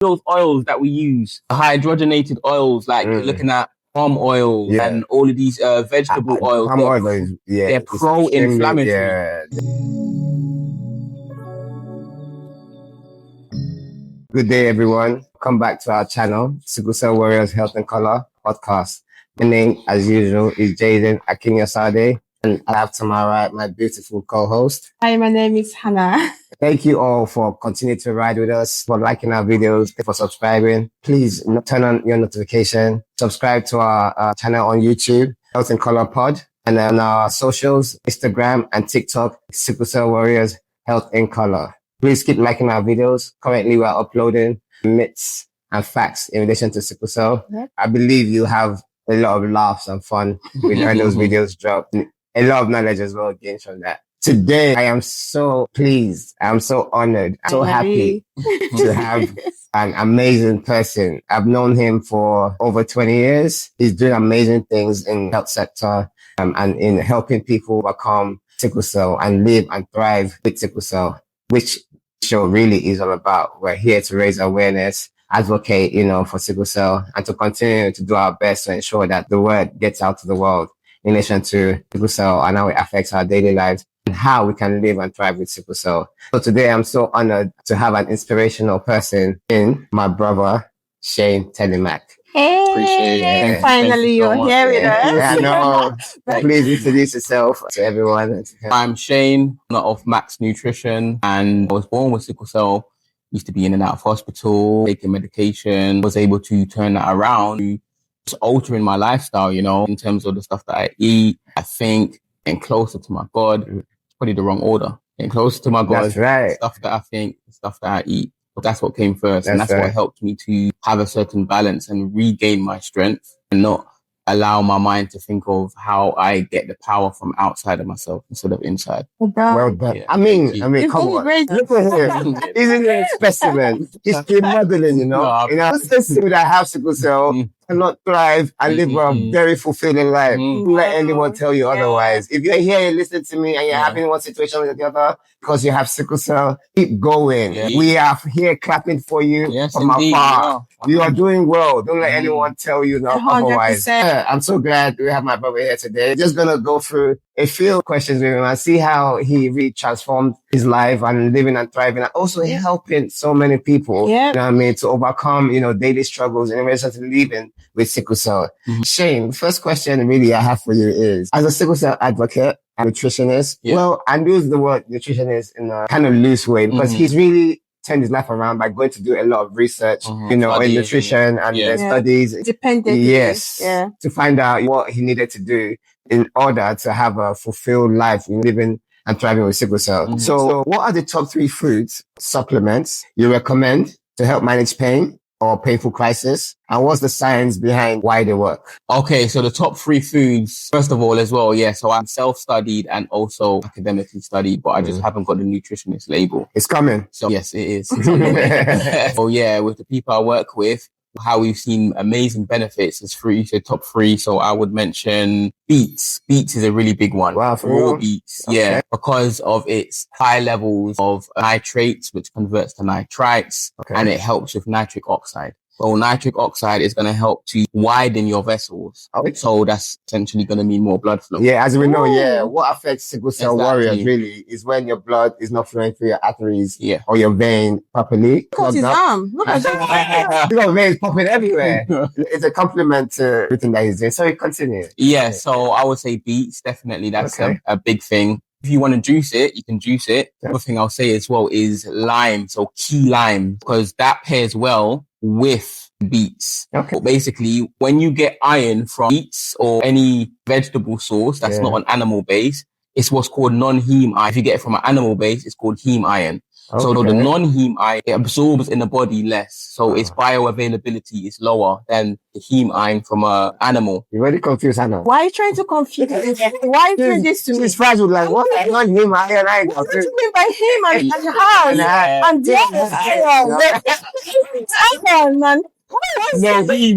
those oils that we use, hydrogenated oils, like looking at palm oil and all of these vegetable oils. Palm oil is, they're pro-inflammatory. Yeah. Good day, everyone. Come back to our channel, Sickle Cell Warriors Health and Color podcast. My name, as usual, is Jaden Akinyasade, and I have to my right my beautiful co-host. Hi, my name is Hannah. Thank you all for continuing to ride with us, for liking our videos, for subscribing. Please turn on your notification. Subscribe to our channel on YouTube, HealthInColorPod, and on our socials, Instagram and TikTok, Sickle Cell Warriors Health in Color. Please keep liking our videos. Currently, we're uploading myths and facts in relation to sickle cell. Yep. I believe you have a lot of laughs and fun when those videos drop. A lot of knowledge as well gained from that. Today, I am so pleased. I'm so honored. I'm so happy to have an amazing person. I've known him for over 20 years. He's doing amazing things in the health sector and in helping people overcome sickle cell and live and thrive with sickle cell, which show really is all about. We're here to raise awareness, advocate, for sickle cell, and to continue to do our best to ensure that the word gets out to the world in relation to sickle cell and how it affects our daily lives and how we can live and thrive with sickle cell. So today I'm so honored to have an inspirational person in my brother, Shane Telemack. Hey, appreciate it. Finally you're here with us. Yeah, no. Please introduce yourself to everyone. I'm Shane, owner of Max Nutrition, and I was born with sickle cell. Used to be in and out of hospital, taking medication, was able to turn that around, just altering my lifestyle, in terms of the stuff that I eat. I think getting closer to my God, it's probably the wrong order. Getting closer to my God, that's right. Stuff that I think, stuff that I eat. But that's what came first. And that's what helped me to have a certain balance and regain my strength and not allow my mind to think of how I get the power from outside of myself instead of inside. Well done. Yeah. I mean, come on. Look at him. He's a specimen. He's still modeling, What's this thing that have sickle cell cannot thrive and live a very fulfilling life? Don't let anyone tell you otherwise. If you're here, you listen to me and you're having one situation or the other because you have sickle cell, keep going. Yeah. We are here clapping for you from afar. You are doing well. Don't let anyone tell you otherwise. I'm so glad we have my brother here today. Just gonna go through a few questions with him and see how he really transformed his life and living and thriving and also helping so many people, to overcome, daily struggles in relation to living with sickle cell. Shane, first question really I have for you is, as a sickle cell advocate and nutritionist, well, I use the word nutritionist in a kind of loose way because he's really turned his life around by going to do a lot of research, in nutrition and studies. Dependent. Yes. To find out what he needed to do in order to have a fulfilled life in living and thriving with sickle cell. So what are the top 3 foods, supplements you recommend to help manage pain or painful crisis? And what's the science behind why they work? Okay, so the top 3 foods, first of all as well, so I'm self-studied and also academically studied, but I just haven't got the nutritionist label. It's coming. So yes, it is. So with the people I work with, how we've seen amazing benefits is top 3. So I would mention beets. Beets is a really big one. Wow, for raw real? beets. Yeah, because of its high levels of nitrates, which converts to nitrites, and it helps with nitric oxide. So nitric oxide is going to help to widen your vessels. So that's essentially going to mean more blood flow. Yeah, as we know, what affects sickle cell warriors really is when your blood is not flowing through your arteries or your vein properly. Look at his arm. Look at that. Your veins popping everywhere. It's a compliment to everything that he's doing. So continue. Yeah, so I would say beets, definitely. That's a big thing. If you want to juice it, you can juice it. The other thing I'll say as well is lime. So key lime, because that pairs well with beets. But basically, when you get iron from beets or any vegetable source that's not an animal base, it's what's called non-heme iron. If you get it from an animal base, it's called heme iron. So the non-heme iron, it absorbs in the body less. So its bioavailability is lower than the heme iron from an animal. You're really confused, Hannah. Why are you trying to confuse me? Why are you doing this to me? She's frazzled like, what? Non-heme iron. What do you mean by him and house? And man. Why No, me.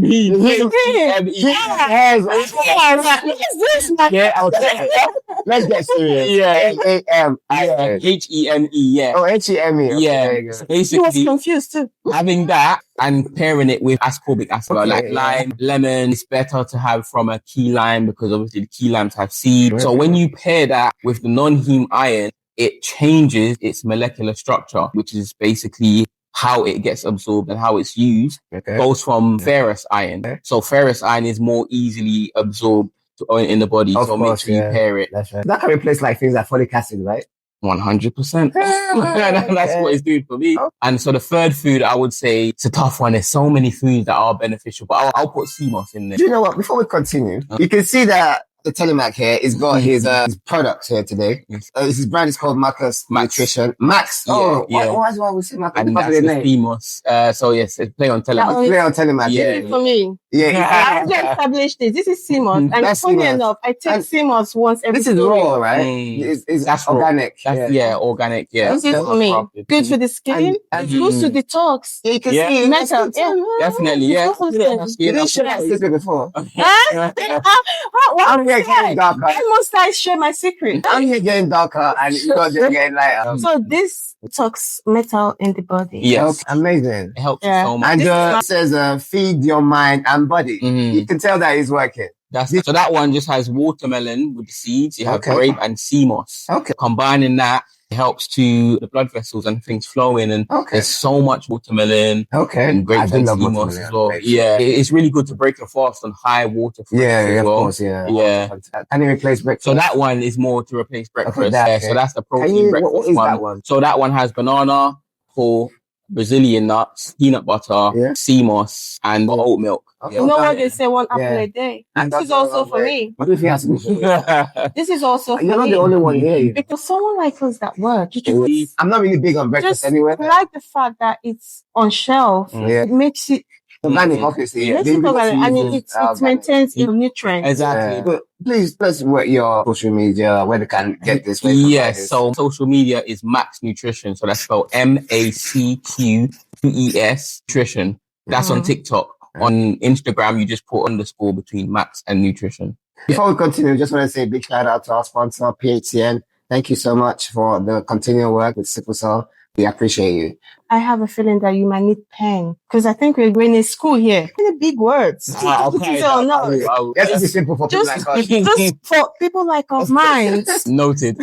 Yeah, okay. Let's get serious. Yeah. H-A-M. Heme. Yeah. Oh, H-E-M-E. Okay, Yeah. there you go. So He was basically, confused too. having that and pairing it with ascorbic acid, Okay, like yeah. lime, lemon, it's better to have from a key lime because obviously the key limes have seed. So when you pair that with the non-heme iron, it changes its molecular structure, which is basically how it gets absorbed and how it's used. Okay. Goes from ferrous iron. Okay. So ferrous iron is more easily absorbed in the body. Of So course, make sure you pair it. That's right. That can replace like things like folic acid, right? 100%. That's what it's doing for me. And so the third food, I would say, it's a tough one. There's so many foods that are beneficial, but I'll put sea moss in there. Do you know what? Before we continue, you can see that the Telemac here has got his products here today. His brand is called Max Nutrition. Max. Yeah. Why we say Max? And that's the sea moss. So yes, it's play on Telemac. Play on Telemac. Yeah. For me. Yeah. I already established this. This is CMOS. And That's funny CMOS. enough, I take CMOS once every This is 2 raw, weeks. right? It's That's organic. That's organic. Yeah. This is for me. Good for the skin. And Good to detox. you can Yeah. see Metal. Yeah. Definitely. Yeah. It's good for the skin. You didn't share that secret before. What I'm here getting darker. Why must I share my secret? I'm here getting darker and you're just getting lighter. So this talks metal in the body. Yes. Amazing. It helps Yeah. so much. And it says feed your mind and body. You can tell that it's working. So that one just has watermelon with the seeds. You have grape and sea moss. Okay. Combining that, it helps to the blood vessels and things flowing. And there's so much watermelon and grape and sea moss as well. Yeah. It's really good to break your fast on high water foods as well. Of course, yeah. Can you replace breakfast? So that one is more to replace breakfast. So that's the protein breakfast what is that one? So that one has banana, core, Brazilian nuts, peanut butter, sea moss, and oat milk. You know what they say, 1 apple a day. And this is also for me. What if you have to This is also for me. You're not the only one here. Because someone like us that work, I'm not really big on breakfast anyway. I like the fact that it's on shelf. It makes it organic, obviously. Makes it organic, and it maintains its nutrients. Exactly. But please, what your social media, where they can get this. Yes. So social media is Max Nutrition. So that's spelled MACQUES Nutrition. That's on TikTok. On Instagram, you just put underscore between Max and Nutrition. Before we continue, just want to say a big shout out to our sponsor, PHCN. Thank you so much for the continual work with Sickle Cell. We appreciate you. I have a feeling that you might need pen because I think we're going to school here. Really big words. Let's be simple for people like us. Just for people like our minds. Noted.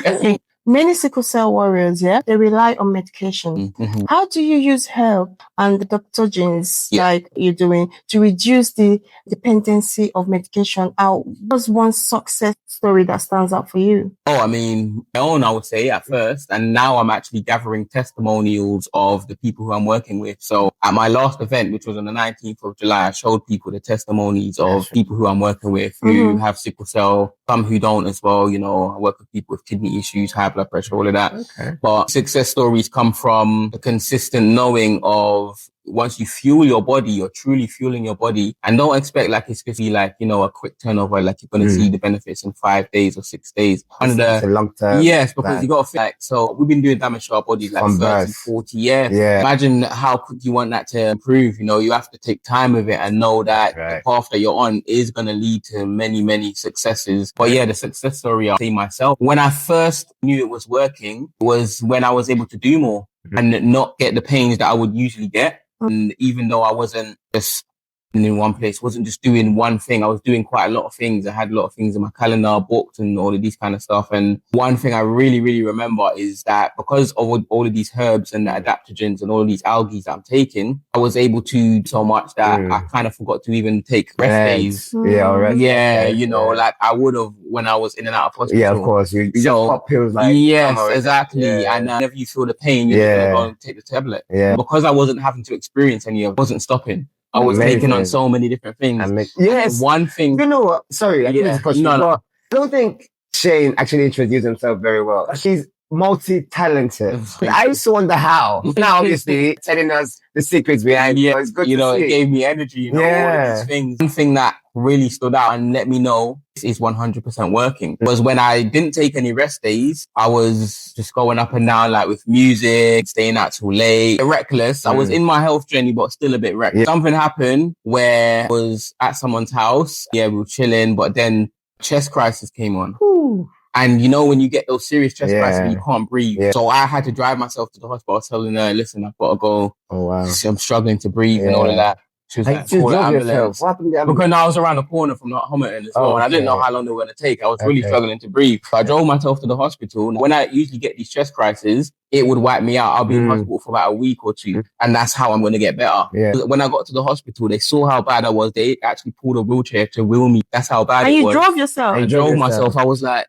Many sickle cell warriors, they rely on medication. How do you use help and the adaptogens like you're doing to reduce the dependency of medication? What's one success story that stands out for you? I mean, my own, I would say at first, and now I'm actually gathering testimonials of the people who I'm working with. So at my last event, which was on the 19th of July, I showed people the testimonies of people who I'm working with who have sickle cell, some who don't as well. You know, I work with people with kidney issues, high blood pressure, all of that. But success stories come from the consistent knowing of once you fuel your body, you're truly fueling your body, and don't expect like it's going to be like, you know, a quick turnover, like you're going to see the benefits in 5 days or 6 days. It's a long term. Yes, because you got to feel like, so we've been doing damage to our bodies like 30, 40 years. Yeah. Imagine how quick you want that to improve. You know, you have to take time with it and know that the path that you're on is going to lead to many, many successes. But yeah, the success story, I'll say myself, when I first knew it was working was when I was able to do more and not get the pains that I would usually get. And even though I wasn't just in one place, wasn't just doing one thing, I was doing quite a lot of things. I had a lot of things in my calendar booked and all of these kind of stuff. And one thing I really, really remember is that because of all of these herbs and the adaptogens and all of these algae that I'm taking, I was able to do so much that I kind of forgot to even take rest days. You know, like I would have when I was in and out of hospital. Yeah, of course. You just pop pills like. Yes, exactly. And whenever you feel the pain, you're going to go and take the tablet. Because I wasn't having to experience any of it, I wasn't stopping. I was taking on so many different things. Yes. One thing. You know what? Sorry, I didn't question. No. I don't think Shane actually introduced himself very well. He's multi-talented. I used to wonder how. Now, obviously, telling us the secrets behind it. It's good to see. It gave me energy, all of these things. One thing that really stood out and let me know this is 100% working. Because when I didn't take any rest days, I was just going up and down like with music, staying out till late, reckless. I was in my health journey, but still a bit reckless. Something happened where I was at someone's house. Yeah, we were chilling, but then chest crisis came on. Ooh. And you know, when you get those serious chest crises, you can't breathe. So I had to drive myself to the hospital. I was telling her, listen, I've got to go. Oh, wow. I'm struggling to breathe and all of that. She was like, call the ambulance. What happened to the ambulance? Because I was around the corner from Homerton as well, and I didn't know how long they were going to take. I was really struggling to breathe. So I drove myself to the hospital. When I usually get these chest crises, it would wipe me out. I'll be in hospital for about a week or two, and that's how I'm going to get better. When I got to the hospital, they saw how bad I was. They actually pulled a wheelchair to wheel me. That's how bad it was. And you drove yourself? I drove myself. I was like,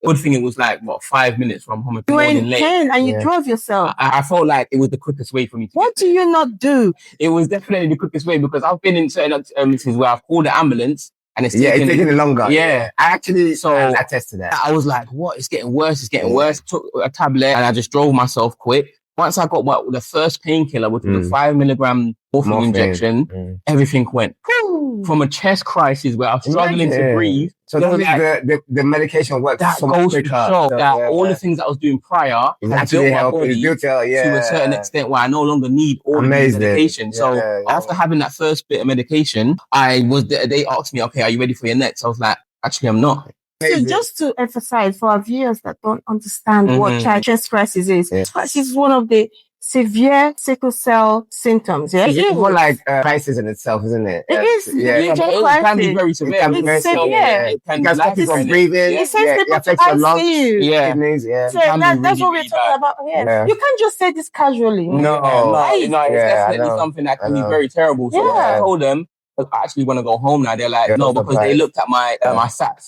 good thing it was like, 5 minutes from home. You were in pain and you drove yourself. I felt like it was the quickest way for me to What do you not do? It was definitely the quickest way because I've been in certain instances where I've called the ambulance and it's taking it longer. Yeah. I actually I tested that. I was like, what? It's getting worse. It's getting worse. Took a tablet and I just drove myself quick. Once I got the first painkiller, which was a 5 milligram morphine injection, everything went. From a chest crisis where I was struggling to breathe. So the medication worked so much quicker. All the things that I was doing prior had built my body to a certain extent where I no longer need all of these medication. So after having that first bit of medication, they asked me, okay, are you ready for your next? I was like, actually, I'm not. So just to emphasize for our viewers that don't understand what chest crisis is, crisis is one of the severe sickle cell symptoms. Yeah, it's more like crisis in itself, isn't it? It is. It can be very severe. It's severe. It can stop you from breathing. It sends people to ICU. Kidneys, So that's what we're talking about here. You can't just say this casually. No, it's definitely something that can be very terrible. So I told them, I actually want to go home now. They're like, no, because they looked at my SAT,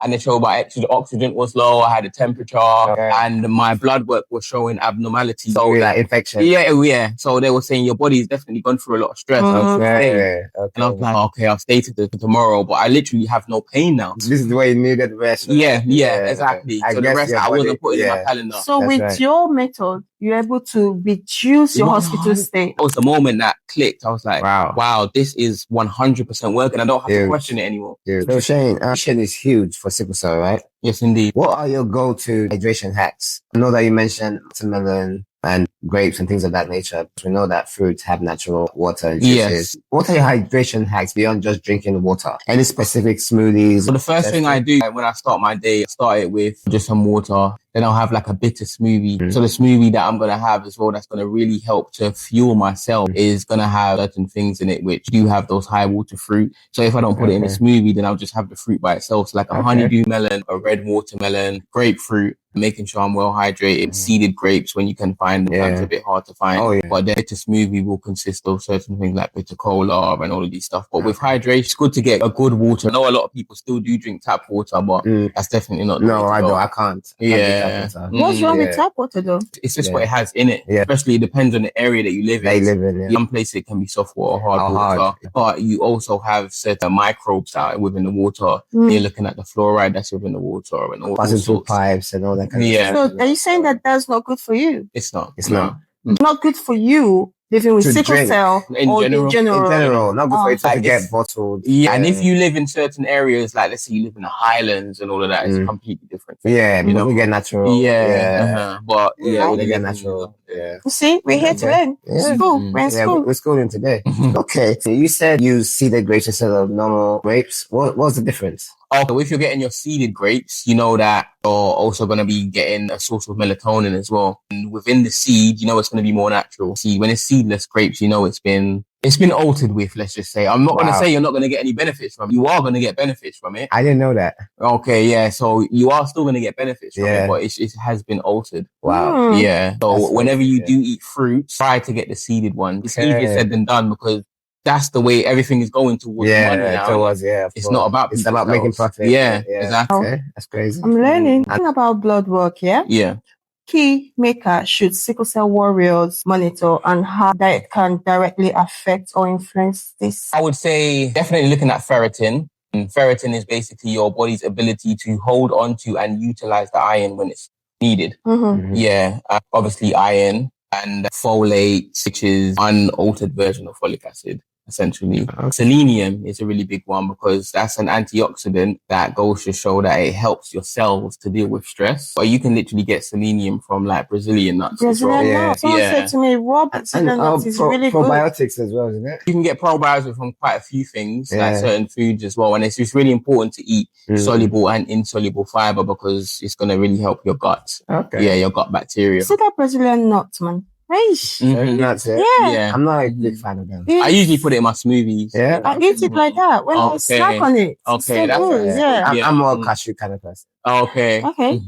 and they showed my oxygen was low. I had a temperature, and my blood work was showing abnormality. So like infection. Yeah. So they were saying your body's definitely gone through a lot of stress. And I was like, okay, I'll stay to tomorrow, but I literally have no pain now. This is the way you needed rest. Yeah, exactly. So the rest I wasn't putting in my calendar. So with your method, you're able to reduce your hospital stay. It was the moment that clicked. I was like, wow, this is 100% working. I don't have to question it anymore. So Shane, hydration is huge for sickle cell, right? Yes, indeed. What are your go-to hydration hacks? I know that you mentioned watermelon and grapes and things of that nature. We know that fruits have natural water and juices. Yes. What are your hydration hacks beyond just drinking water? Any specific smoothies? So the first thing I do when I start my day, I start it with just some water. Then I'll have like a bitter smoothie. So the smoothie that I'm going to have as well, that's going to really help to fuel myself, is going to have certain things in it which do have those high water fruit. So if I don't put it in a smoothie, then I'll just have the fruit by itself. So like a honeydew melon, a red watermelon, grapefruit, making sure I'm well hydrated, seeded grapes when you can find them. It's a bit hard to find. But the bitter smoothie will consist of certain things like bitter cola and all of these stuff. But with hydration, it's good to get a good water. I know a lot of people still do drink tap water, but that's definitely not the way to go. I don't. I can't. What's wrong with tap water though? It's just what it has in it. Especially it depends on the area that you live in. Some places it can be soft water, hard water. But you also have certain microbes out within the water. You're looking at the fluoride that's within the water and all sorts. Pipes and all that kind of stuff. So are you saying that that's not good for you? It's not. It's not good for you living with sickle cell in general. Not good for it to get bottled. And if you live in certain areas, like let's say you live in the Highlands and all of that, it's completely different. We get natural. But we get natural. You see, we're here to learn. School. We're in school. We're schooling today. Okay. So you said you seeded grapes instead of normal grapes. What's the difference? Okay, if you're getting your seeded grapes, you know that you're also going to be getting a source of melatonin as well. And within the seed, you know it's going to be more natural. See, when it's seedless grapes, you know it's been altered with, let's just say. I'm not going to say you're not going to get any benefits from it. You are going to get benefits from it. I didn't know that. Okay, yeah. So you are still going to get benefits from it, but it has been altered. Wow. Yeah. So whenever you do eat fruits, try to get the seeded one. It's easier said than done because that's the way everything is going towards money now. It's not about it's about making profit. Exactly. Okay, that's crazy. I'm learning about blood work, Yeah. Key maker should sickle cell warriors monitor and how diet can directly affect or influence this? I would say definitely looking at ferritin. And ferritin is basically your body's ability to hold on to and utilize the iron when it's needed. Obviously iron and folate, which is unaltered version of folic acid. essentially. Selenium is a really big one because that's an antioxidant that goes to show that it helps your cells to deal with stress. But you can literally get selenium from like Brazilian nuts. Brazilian nuts. Someone said to me, raw Brazilian nuts is really good. Probiotics as well, isn't it? You can get probiotics from quite a few things, like certain foods as well. And it's just really important to eat soluble and insoluble fiber because it's going to really help your gut. Okay. Yeah, your gut bacteria. See that Brazilian nuts, man. Nuts, yeah. I'm not a big fan of them. I usually put it in my smoothies. Yeah. I eat it like that when I snack on it. Okay, that's good. I'm more a cashew kind of person. Okay. Okay.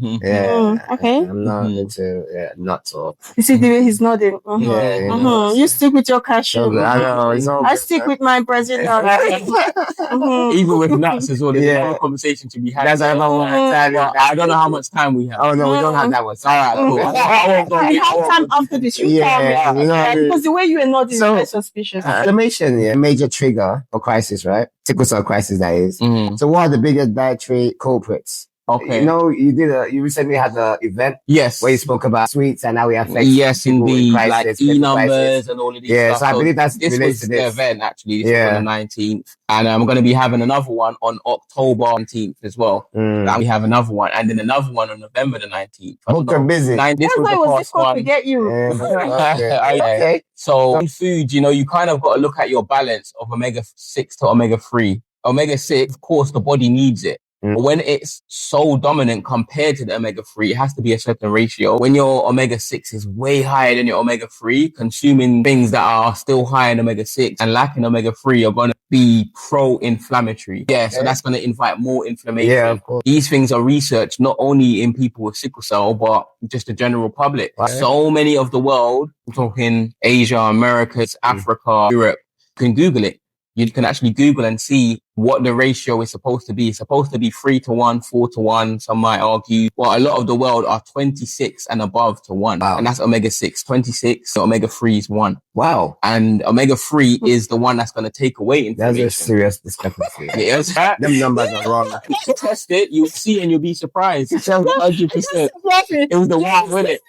I'm not into nuts or. You see the way he's nodding. You stick with your cashew. I know. I stick with my Brazilian. Even with nuts as well. There's a conversation to be had. That's another one. I don't know how much time we have. Oh no, we don't have that one. All right, cool. We have time after this. You tell me. Because the way you are nodding is very suspicious. Inflammation, major trigger for crisis, right? Sickle cell crisis, that is. So what are the biggest dietary culprits? Okay. You recently had an event. Yes. Where you spoke about sweets and how we affect. Yes, indeed. Crisis, like E-numbers and all of these stuff. So I believe this was the event, actually. This was on the 19th. And I'm going to be having another one on October 19th as well. And we have another one. And then another one on November the 19th. I'm busy. This was the first one. To get you. Okay. So in food, you kind of got to look at your balance of omega-6 to omega-3. Omega-6, of course, the body needs it. But when it's so dominant compared to the omega-3, it has to be a certain ratio. When your omega-6 is way higher than your omega-3, consuming things that are still high in omega-6 and lacking omega-3 are going to be pro-inflammatory. So that's going to invite more inflammation. Yeah, of course. These things are researched not only in people with sickle cell, but just the general public. Right. So many of the world, I'm talking Asia, Americas, Africa, Europe, you can Google it. You can actually Google and see what the ratio is supposed to be. It's supposed to be 3-1, 4-1. Some might argue. Well, a lot of the world are 26 and above to 1. Wow. And that's omega-6, 26. So omega-3 is 1. Wow. And omega-3 is the one that's going to take away inflammation. That's a serious discrepancy. Yes. Them numbers are wrong. Test it. You'll see and you'll be surprised. 100%. It was the one, wasn't it?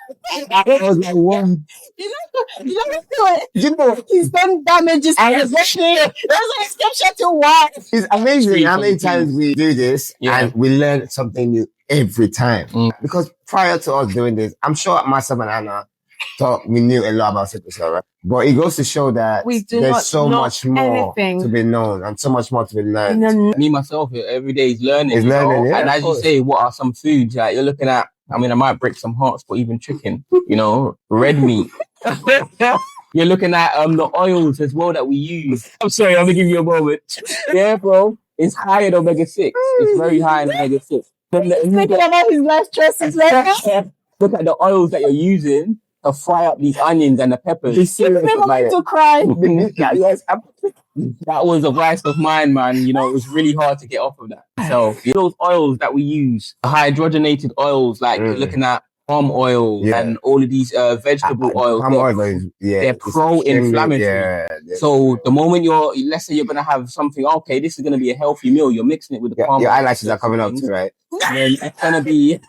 I was like, one. You know, he's done damages. That's an exception to one. It's amazing how many times we do this and we learn something new every time. Because prior to us doing this, I'm sure myself and Anna thought we knew a lot about sickle cell, right? But it goes to show that there's so much more to be known and so much more to be learned. Me, myself, every day is learning. Yeah, and as you say, what are some foods that you're looking at? I mean, I might break some hearts, but even chicken, red meat. You're looking at the oils as well that we use. I'm sorry, I'm gonna give you a moment. Yeah, bro. It's high in omega-6. It's very high in omega-6. Thinking about his life choices. Look at the oils that you're using to fry up these onions and the peppers. He's going to cry. Yes, that was a vice of mine, man. It was really hard to get off of that. So those oils that we use, hydrogenated oils, like looking at palm oil and all of these vegetable oils. Palm oil is, they're pro-inflammatory. Yeah. So the moment let's say you're going to have something, okay, this is going to be a healthy meal. You're mixing it with the palm oil. Your eyelashes are coming up too, right? Then it's going to be...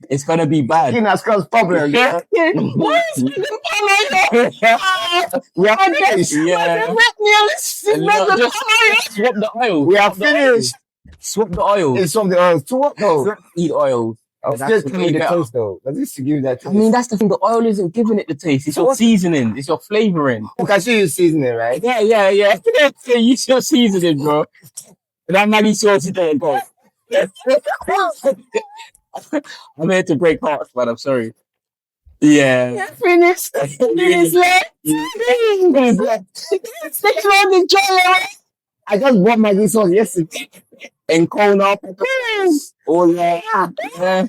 It's gonna be bad. Skin has caused problem. What is Swap the oil. We are finished. Swap the oil. It's swap the oil. To what though? Eat oil. Just give me the taste though. Does this give you that taste? I mean, that's the thing. The oil isn't giving it the taste. It's your seasoning. It's your flavoring. Because you use seasoning, right? Yeah. Use your seasoning, bro. That Maggie sauce is there, bro. I'm here to break hearts, but I'm sorry. Yeah. Finished. Minutes left. 6 months in July. I just bought Maggie sauce yesterday. And Kona peppers. All that. Yeah.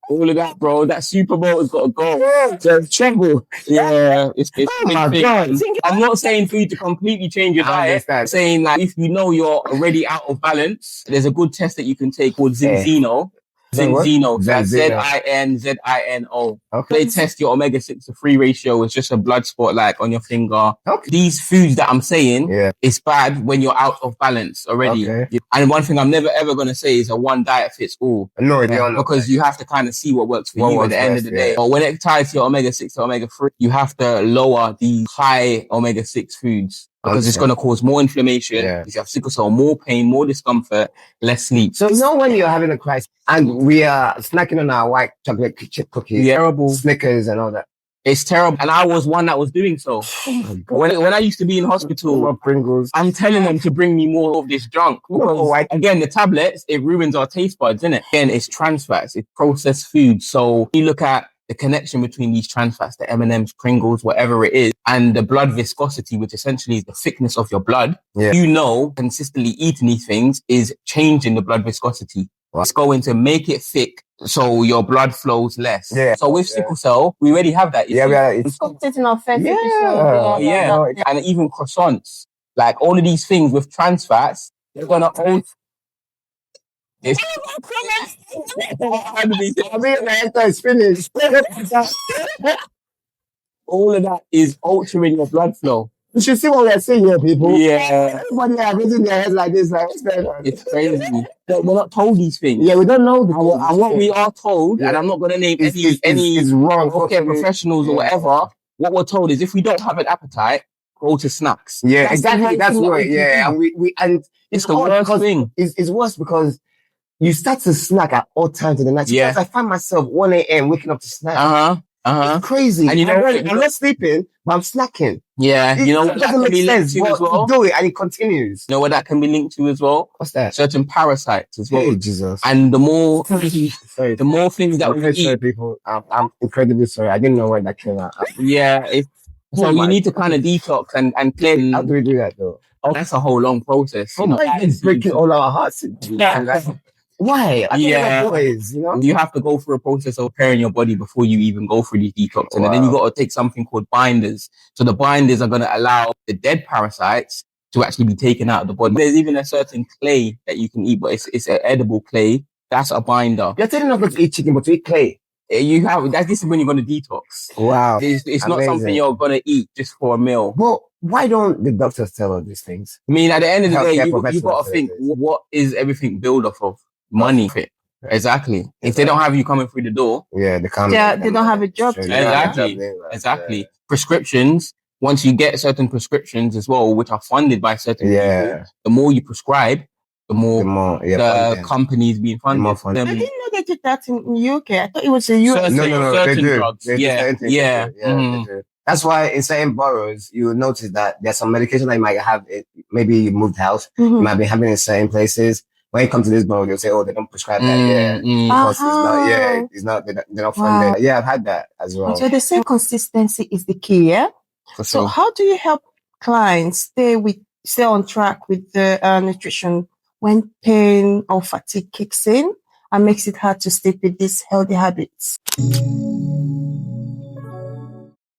All of that, bro. That Super Bowl has got to go. Just tremble. Yeah. It's oh my God. I'm not saying for you to completely change your diet. I'm saying like if you know you're already out of balance, there's a good test that you can take called Zinzino. Zinzino. That's Zinzino. Okay. They test your omega-6 to 3 ratio. It's just a blood spot like on your finger. Okay. These foods that I'm saying, it's bad when you're out of balance already. Okay. And one thing I'm never ever going to say is a one diet fits all. No, because you have to kind of see what works for you at the end of the day. But when it ties to your omega-6 to omega-3, you have to lower the high omega-6 foods. because it's going to cause more inflammation. Yeah. If you have sickle cell, more pain, more discomfort, less sleep. So, when you're having a crisis and we are snacking on our white chocolate chip cookies, terrible Snickers and all that. It's terrible. And I was one that was doing so. When I used to be in hospital, Pringles. I'm telling them to bring me more of this junk. Because, again, the tablets, it ruins our taste buds, innit? Again, it's trans fats, it's processed food. So you look at the connection between these trans fats, the M&Ms, Pringles, whatever it is, and the blood viscosity, which essentially is the thickness of your blood. Yeah. Consistently eating these things is changing the blood viscosity. Wow. It's going to make it thick so your blood flows less. Yeah. So with sickle cell, we already have that. It's in our first episode. Yeah. And even croissants, like all of these things with trans fats, they're gonna all. It's finished. All of that is altering your blood flow. You should see what we're saying here, people. Yeah. Everybody are raising their heads like this. Like, what's going on? It's crazy. We're not told these things. Yeah, we don't know. And what we are told, and I'm not going to name any wrong healthcare professionals or whatever, what we're told is if we don't have an appetite, go to snacks. Yeah, exactly. That's what, and it's the worst thing. It's worse because you start to snack at all times of the night. Yeah. I find myself 1 a.m. waking up to snack. It's crazy. And I'm not sleeping, but I'm snacking. Yeah. That can be linked to as well. You do it and it continues. You know what that can be linked to as well? What's that? Certain parasites as well. Hey, Jesus. And the more things that we eat. People. I'm incredibly sorry. I didn't know where that came out. Yeah. So you need to kind of detox and clear. How do we do that though? Oh, that's a whole long process. It's breaking all our hearts. Why? Boys, You have to go through a process of preparing your body before you even go through these detoxing. Wow. And then you got to take something called binders. So the binders are going to allow the dead parasites to actually be taken out of the body. There's even a certain clay that you can eat, but it's an edible clay. That's a binder. You're telling us not to eat chicken, but to eat clay. This is when you're going to detox. Wow. It's not something you're going to eat just for a meal. Well, why don't the doctors tell us these things? I mean, at the end of the day, you've got to think, what is everything built off of? Money. Exactly. If they don't have you coming through the door. Yeah, they can't. They don't have a job. Exactly. Yeah. Prescriptions. Once you get certain prescriptions as well, which are funded by certain people, the more you prescribe, the more the companies being funded. I didn't know they did that in UK. I thought it was a US. No, certain they do. drugs. They do. That's why in certain boroughs, you will notice that there's some medication that you might have. Maybe you moved house. You might be having in certain places. When you come to this borough, they'll say, "Oh, they don't prescribe that because it's not. They're not funded." Wow. Yeah, I've had that as well. So they say consistency is the key. Yeah. So how do you help clients stay on track with the nutrition when pain or fatigue kicks in and makes it hard to stick with these healthy habits?